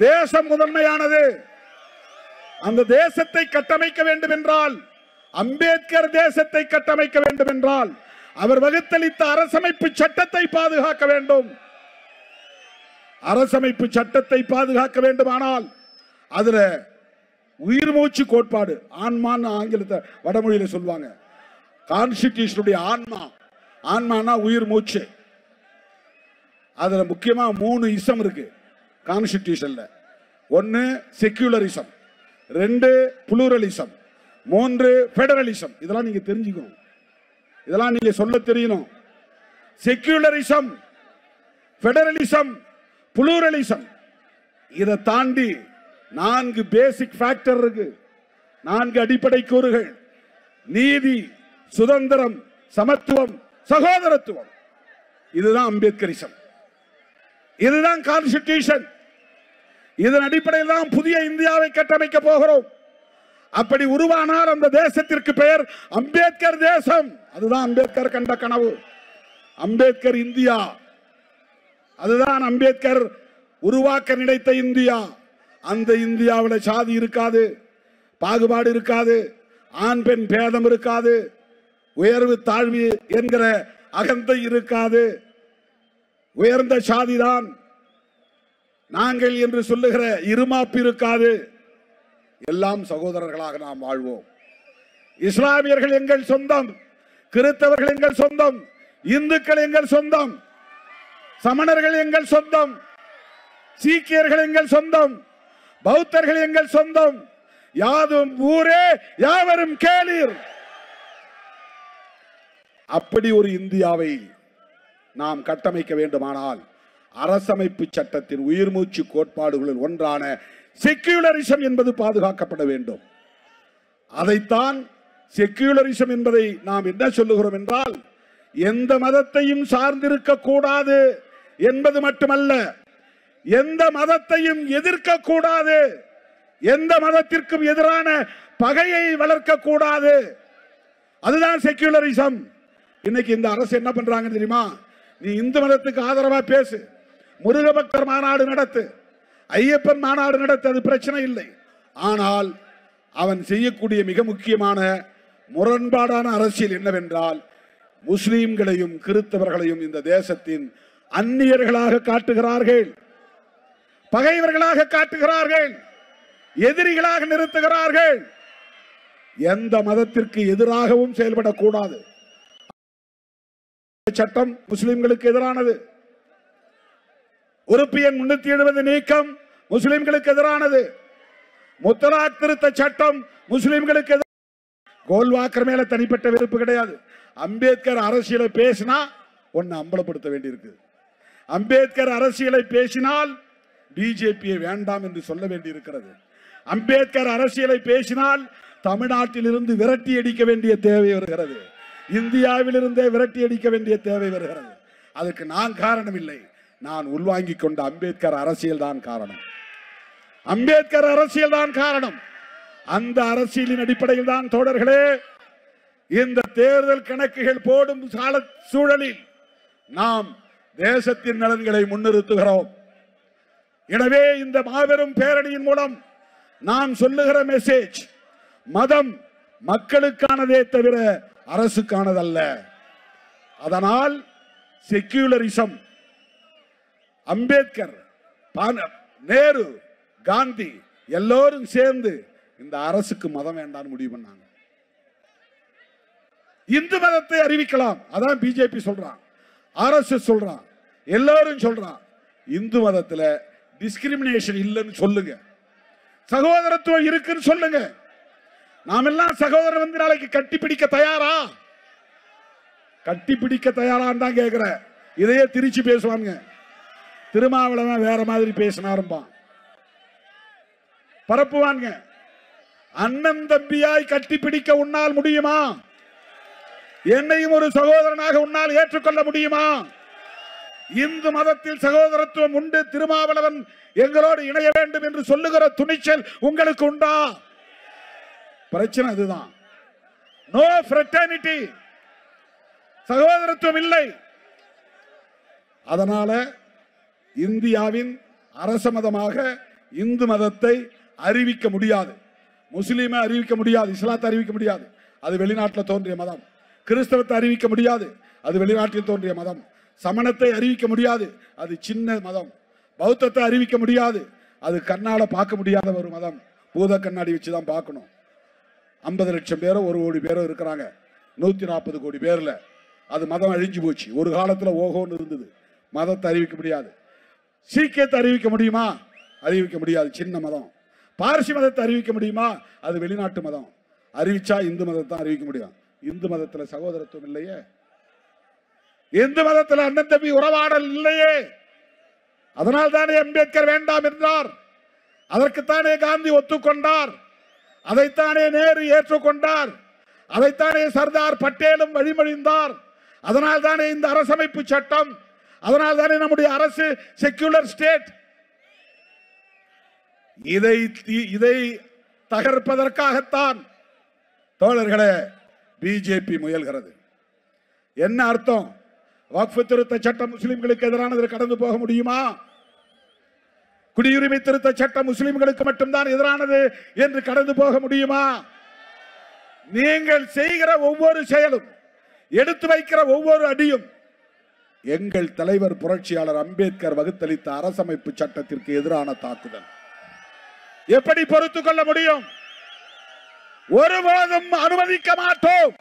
தேசம் முதன்மையானது. அந்த தேசத்தை கட்டமைக்க வேண்டும் என்றால், அம்பேத்கர் தேசத்தை கட்டமைக்க வேண்டும் என்றால், அவர் வகுத்தளித்த அரசமைப்பு சட்டத்தை பாதுகாக்க வேண்டும். அரசமைப்பு சட்டத்தை பாதுகாக்க வேண்டுமானால் அதுல உயிர் மூச்சு கோட்பாடு, ஆன்மான்னு ஆங்கிலத்தை வடமொழியில சொல்லுவாங்க. கான்ஸ்டிடியூஷனுடைய ஆன்மா, ஆன்மானா உயிர் மூச்சு. அதுல முக்கியமா 3 இசம் இருக்கு கான்ஸ்டிடியூஷன்ல. 1 செக்யூலரிசம், 2 புளூரலிசம், 3 பெடரலிசம். இதெல்லாம் நீங்க தெரிஞ்சுக்கணும், இதெல்லாம் நீங்க சொல்ல தெரியணும். செக்யூலரிசம், பெடரலிசம், புளூரலிசம், இதை தாண்டி 4 பேசிக் ஃபேக்டர் இருக்கு, 4 அடிப்படை கூறுகள்: நீதி, சுதந்திரம், சமத்துவம், சகோதரத்துவம். இதுதான் அம்பேத்கரிசம், இதுதான் கான்ஸ்டிடியூஷன். இதன் அடிப்படையில் தான் புதிய இந்தியாவை கட்டமைக்க போகிறோம். அப்படி உருவானால் அந்த தேசத்திற்கு பெயர் அம்பேத்கர் தேசம். அதுதான் அம்பேத்கர் கண்ட கனவு, அம்பேத்கர் இந்தியா. அதுதான் அம்பேத்கர் உருவாக்க நினைத்த இந்தியா. அந்த இந்தியாவில் சாதி இருக்காது, பாகுபாடு இருக்காது, ஆண் பெண் பேதம் இருக்காது, உயர்வு தாழ்வு என்கிற அகந்தை இருக்காது. உயர்ந்த சாதிதான் நாங்கள் என்று சொல்லுகிற இருமாப்பு இருக்காது. எல்லாம் சகோதரர்களாக நாம் வாழ்வோம். இஸ்லாமியர்கள் எங்கள் சொந்தம், கிறிஸ்தவர்கள் எங்கள் சொந்தம், இந்துக்கள் எங்கள் சொந்தம், சமணர்கள் எங்கள் சொந்தம், சீக்கியர்கள் எங்கள் சொந்தம், பௌத்தர்கள் எங்கள் சொந்தம். யாதும் ஊரே யாவரும் கேளீர். அப்படி ஒரு இந்தியாவை நாம் கட்டமைக்க வேண்டுமானால் அரசமைப்பு சட்டத்தின் உயிர் மூச்சு கோட்பாடுகளில் ஒன்றான செக்யூலரிசம் என்பது பாதுகாக்கப்பட வேண்டும். அதைத்தான் செக்யூலரிசம் என்பதை நாம் என்ன சொல்லுகிறோம் என்றால், எந்த மதத்தையும் சார்ந்திருக்க கூடாது என்பது மட்டுமல்ல, எந்த மதத்தையும் எதிர்க்க கூடாது, எந்த மதத்திற்கும் எதிரான பகையை வளர்க்க கூடாது. அதுதான் செக்யூலரிசம். இன்னைக்கு இந்த அரசு என்ன பண்றாங்க தெரியுமா? நீ இந்து மதத்துக்கு ஆதரவா பேசு, முருக பக்தர் மாநாடு நடத்து, ஐயப்பன் மாநாடு நடத்து, அது பிரச்சனை இல்லை. ஆனால் அவன் செய்யக்கூடிய மிக முக்கியமான முரண்பாடான அரசியல் என்னவென்றால், முஸ்லிம்களையும் கிறிஸ்தவர்களையும் இந்த தேசத்தின் அந்நியர்களாக காட்டுகிறார்கள், பகைவர்களாக காட்டுகிறார்கள், எதிரிகளாக நிறுத்துகிறார்கள். எந்த மதத்திற்கு எதிராகவும் செயல்படக்கூடாது. சட்டம் முஸ்லிம்களுக்கு எதிரானது. உறுப்பு எண் 370 நீக்கம் முஸ்லிம்களுக்கு எதிரானது. முத்தலாக் திருத்த சட்டம் முஸ்லிம்களுக்கு எதிரானது. கோல்வாக்கர் மேல தனிப்பட்ட வெறுப்பு கிடையாது. அம்பேத்கர் அரசியலை பேசினா ஒன்னு அம்பலப்படுத்த வேண்டியிருக்கு. அம்பேத்கர் அரசியலை பேசினால் பிஜேபியை வேண்டாம் என்று சொல்ல வேண்டியிருக்கிறது. அம்பேத்கர் அரசியலை பேசினால் தமிழ்நாட்டில் இருந்து விரட்டி அடிக்க வேண்டிய தேவை வருகிறது. இந்தியாவில் இருந்தே விரட்டி அடிக்க வேண்டிய தேவை வருகிறது. அதுக்கு நான் காரணம் இல்லை, நான் உள்வாங்கிக் கொண்ட அம்பேத்கர் அரசியல் தான் காரணம். அம்பேத்கர் அரசியல் தான் காரணம். அந்த அரசியலின் அடிப்படையில் தான் தோழர்களே இந்த தேர்தல் கணக்குகள் போடும் சூழலில் நாம் தேசத்தின் நலன்களை முன்னிறுத்துகிறோம். எனவே இந்த மாபெரும் பேரணியின் மூலம் நாம் சொல்லுகிற மெசேஜ், மதம் மக்களுக்கானதே தவிர அரசுக்கானதல்ல. அதனால் செக்யூலரிசம், அம்பேத்கர், நேரு, காந்தி எல்லோரும் சேர்ந்து இந்த அரசுக்கு மதம் வேண்டாம் முடிவு பண்ணாங்க. இந்து மதத்தை அறிவிக்கலாம், அதான் பிஜேபி சொல்றான், ஆர்எஸ்எஸ் சொல்றான், எல்லாரும் சொல்றான். இந்து மதத்துல டிஸ்கிரிமினேஷன் இல்லைன்னு சொல்லுங்க, சகோதரத்துவம் இருக்குன்னு சொல்லுங்க. நாம் எல்லாம் சகோதரர் வந்து நாளைக்கு கட்டி பிடிக்க தயாரா? கட்டி பிடிக்க தயாரான்னு தான் கேட்கிற. இதையே திருச்சி பேசுவாங்க. திருமாவளவன் வேற மாதிரி பேசினாரும்பான், பரப்புவாங்க. அண்ணன் தம்பியாய் கட்டி பிடிக்க உன்னால் முடியுமா? என்னையும் ஒரு சகோதரனாக உன்னால் ஏற்றுக்கொள்ள முடியுமா? இந்து மதத்தில் சகோதரத்துவம் உண்டு, திருமாவளவன் எங்களோடு இணைய வேண்டும் என்று சொல்லுகிற துணிச்சல் உங்களுக்கு உண்டா? பிரச்சனை அதுதான். நோ ஃப்ரெட்டர்னிட்டி, சகோதரத்துவம் இல்லை. அதனால இந்தியாவின் அரச மதமாக இந்து மதத்தை அறிவிக்க முடியாது, முஸ்லீமை அறிவிக்க முடியாது, இஸ்லாத்தை அறிவிக்க முடியாது, அது வெளிநாட்டில் தோன்றிய மதம். கிறிஸ்தவத்தை அறிவிக்க முடியாது, அது வெளிநாட்டில் தோன்றிய மதம். சமணத்தை அறிவிக்க முடியாது, அது சின்ன மதம். பௌத்தத்தை அறிவிக்க முடியாது, அது கண்ணால பார்க்க முடியாத ஒரு மதம். பூத கண்ணாடி வச்சுதான் பார்க்கணும். 50 லட்சம் பேரோ 1 கோடி பேரோ இருக்கிறாங்க 140 கோடி பேர்ல. அது மதம் அழிஞ்சு போச்சு. ஒரு காலத்துல ஓஹோன்னு இருந்தது. மதத்தை அறிவிக்க முடியாது. சீக்கியத்தை அறிவிக்க முடியுமா? அறிவிக்க முடியாது, சின்ன மதம். பார்சி மதத்தை அறிவிக்க முடியுமா? அது வெளிநாட்டு மதம். அறிவிச்சா இந்து மதத்தை அறிவிக்க முடியும். இந்து மதத்துல சகோதரத்துவம் இல்லையே, இந்து மதத்தில் அண்ணன் தம்பி உறவாடல் இல்லையே. அதனால் தானே அம்பேத்கர் வேண்டாம் என்றார். அதற்குத்தானே காந்தி ஒத்துக்கொண்டார். அதைத்தானே நேரு ஏற்றுக்கொண்டார். அதைத்தானே சர்தார் பட்டேலும் வழிமொழிந்தார். அதனால் தானே இந்த அரசமைப்பு சட்டம், அதனால் தானே நம்முடைய அரசு செக்யூலர் ஸ்டேட். இதை தகர்ப்பதற்காகத்தான் தோழர்களே பிஜேபி முயல்கிறது. என்ன அர்த்தம்? வக்ஃப் திருத்த சட்டம் முஸ்லிம்களுக்கு எதிரானது, கடந்து போக முடியுமா? குடியுரிமை திருத்த சட்டம் முஸ்லிம்களுக்கு மட்டும்தான் எதிரானது என்று கடந்து போக முடியுமா? நீங்கள் செய்கிற ஒவ்வொரு செயலும், எடுத்து வைக்கிற ஒவ்வொரு அடியும் எங்கள் தலைவர் புரட்சியாளர் அம்பேத்கர் வகுத்தளித்த அரசமைப்பு சட்டத்திற்கு எதிரான தாக்குதல். எப்படி பொறுத்துக் கொள்ள முடியும்? ஒருபோதும் அனுமதிக்க மாட்டோம்.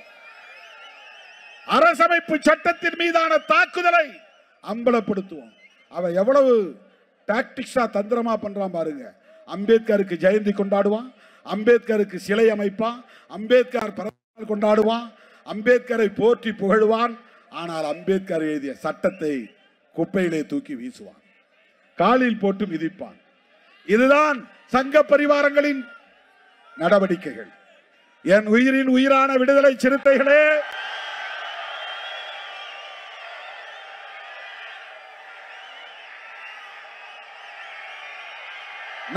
அரசமைப்பு சட்டத்தின் மீதான தாக்குதலை அம்பலப்படுத்துவோம். அவன் எவ்வளவு டாக்டிக்ஸா தந்திரமா பண்றான் பாருங்க. அம்பேத்கருக்கு ஜெயந்தி கொண்டாடுவான், அம்பேத்கருக்கு சிலை அமைப்பான், அம்பேத்கர் பிறந்தநாள் கொண்டாடுவான், அம்பேத்கரை போற்றி புகழ்வான். ஆனால் அம்பேத்கர் எழுதிய சட்டத்தை குப்பையிலே தூக்கி வீசுவான், காலில் போட்டு மிதிப்பான். இதுதான் சங்க பரிவாரங்களின் நடவடிக்கைகள். என் உயிரின் உயிரான விடுதலை சிறுத்தைகளே,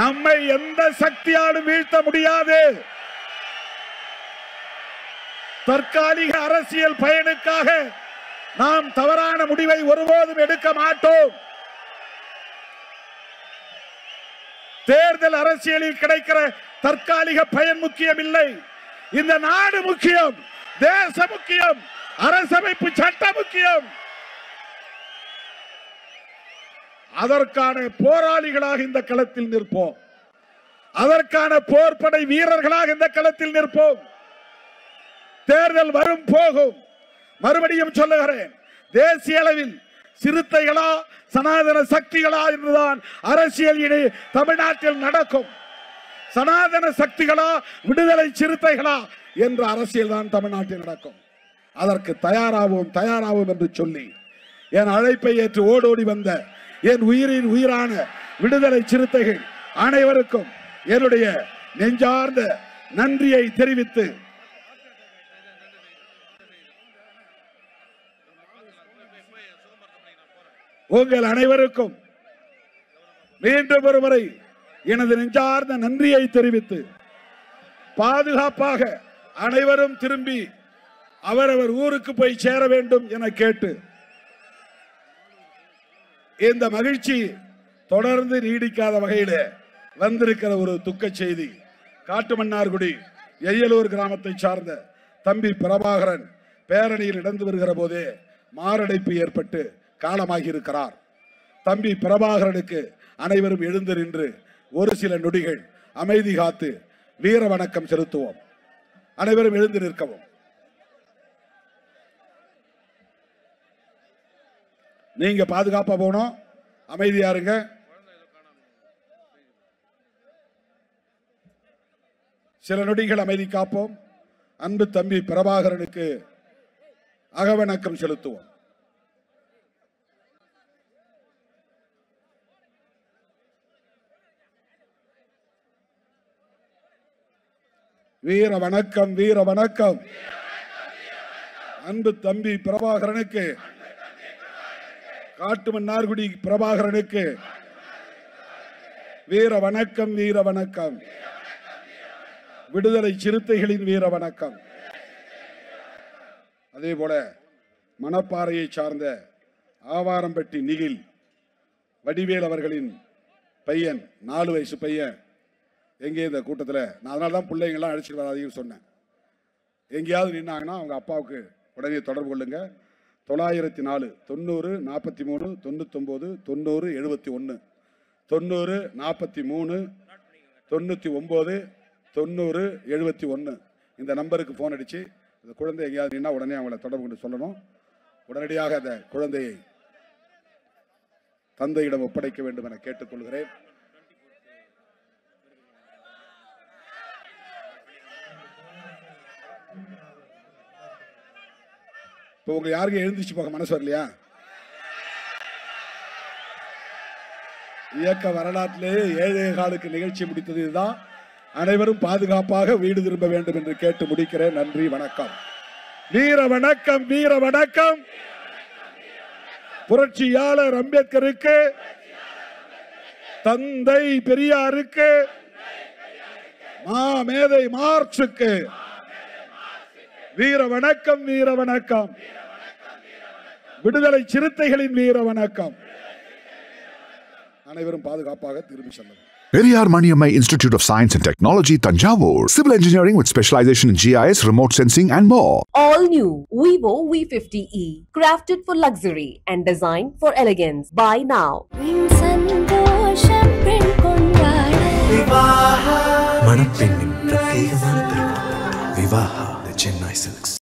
நம்மை எந்த சக்தியாலும் வீழ்த்த முடியாது. தற்காலிக அரசியல் பயனுக்காக நாம் தவறான முடிவை ஒருபோதும் எடுக்க மாட்டோம். தேர்தல் அரசியலில் கிடைக்கிற தற்காலிக பயன் முக்கியம் இல்லை. இந்த நாடு முக்கியம், தேசம் முக்கியம், அரசமைப்பு சட்டம் முக்கியம். அதற்கான போராளிகளாக இந்த களத்தில் நிற்போம். அதற்கான போர்ப்படை வீரர்களாக இந்த களத்தில் நிற்போம். தேர்தல் வரும் போகும். மறுபடியும் சொல்லுகிறேன், தேசிய அளவில் சிறுத்தைகளா சனாதன சக்திகளா என்றுதான் அரசியல் இனி தமிழ்நாட்டில் நடக்கும். சனாதன சக்திகளா விடுதலை சிறுத்தைகளா என்ற அரசியல் தான் தமிழ்நாட்டில் நடக்கும். அதற்கு தயாராகும் என்று சொல்லி என் அழைப்பை ஏற்று ஓடோடி வந்த என் உயிரின் உயிரான விடுதலை சிறுத்தைகள் அனைவருக்கும் என்னுடைய நெஞ்சார்ந்த நன்றியை தெரிவித்து உங்கள் அனைவருக்கும் மீண்டும் ஒருமுறை எனது நெஞ்சார்ந்த நன்றியை தெரிவித்து பாதுகாப்பாக அனைவரும் திரும்பி அவரவர் ஊருக்கு போய் சேர வேண்டும் என கேட்டு இந்த மகிழ்ச்சி தொடர்ந்து நீடிக்காத வகையில் வந்திருக்கிற ஒரு துக்க செய்தி. காட்டுமன்னார்குடி எய்யலூர் கிராமத்தை சார்ந்த தம்பி பிரபாகரன் பேரணியில் நடந்து வருகிற போதே மாரடைப்பு ஏற்பட்டு காலமாகி இருக்கிறார். தம்பி பிரபாகரனுக்கு அனைவரும் எழுந்து நின்று ஒரு சில நொடிகள் அமைதி காத்து வீர வணக்கம் செலுத்துவோம். அனைவரும் எழுந்து நிற்கவும். நீங்க பாதுகாப்பா போனோம், அமைதியா இருங்க. சில நொடிகள் அமைதி காப்போம். அன்பு தம்பி பிரபாகரனுக்கு அகவணக்கம் செலுத்துவோம். வீர வணக்கம், வீர வணக்கம். அன்பு தம்பி பிரபாகரனுக்கு, காட்டுமன்னார்குடி பிரபாகரனுக்கு வீர வணக்கம், வீர வணக்கம். விடுதலை சிறுத்தைகளின் வீர வணக்கம். அதே போல மணப்பாறையை சார்ந்த ஆவாரம்பட்டி நிகில் வடிவேல் அவர்களின் பையன், 4 வயசு பையன், எங்கே இந்த கூட்டத்தில் நான் அதனால தான் பிள்ளைங்கள்லாம் அழைச்சிட்டு வராதீங்கன்னு சொன்னேன். எங்கேயாவது நின்னாங்கன்னா அவங்க அப்பாவுக்கு உடனே தொடர்பு கொள்ளுங்க. 904 90 43 99 90 71 90 43 99 90 71 இந்த நம்பருக்கு ஃபோன் அடித்து இந்த குழந்தை எங்கேயாவது நின்னா உடனே அவங்கள தொடர்பு கொண்டு சொல்லணும். உடனடியாக அந்த குழந்தையை தந்தையிடம் ஒப்படைக்க வேண்டும் என கேட்டுக்கொள்கிறேன். இப்போ உங்க யாருக்கும் எழுந்திருச்சு போக மனசு வரலையா? இயக்க வரலாற்றிலே 7 காலுக்கு நிகழ்ச்சி முடித்தது இதுதான். அனைவரும் பாதுகாப்பாக வீடு திரும்ப வேண்டும் என்று கேட்டு முடிக்கிறேன். நன்றி, வணக்கம். வீர வணக்கம், வீர வணக்கம். புரட்சியாளர் அம்பேத்கருக்கு, தந்தை பெரியாருக்கு, மேதை மார்க்சுக்கு வீர வணக்கம், வீர வணக்கம். விடுதலை சிறுத்தைகளின் வீர வணக்கம். அனைவரும் பாதுகாப்பாக திரும்பி செல்லும். Periyar Maniammai Institute of Science and Technology, Thanjavur. Civil engineering with specialization in GIS, remote sensing and more. All new Vivo V50e, crafted for luxury and designed for elegance. Buy now. மணப்பெண்ணின் பிரத்யேகமான திருமணம் விவாஹா, the Chennai Silks.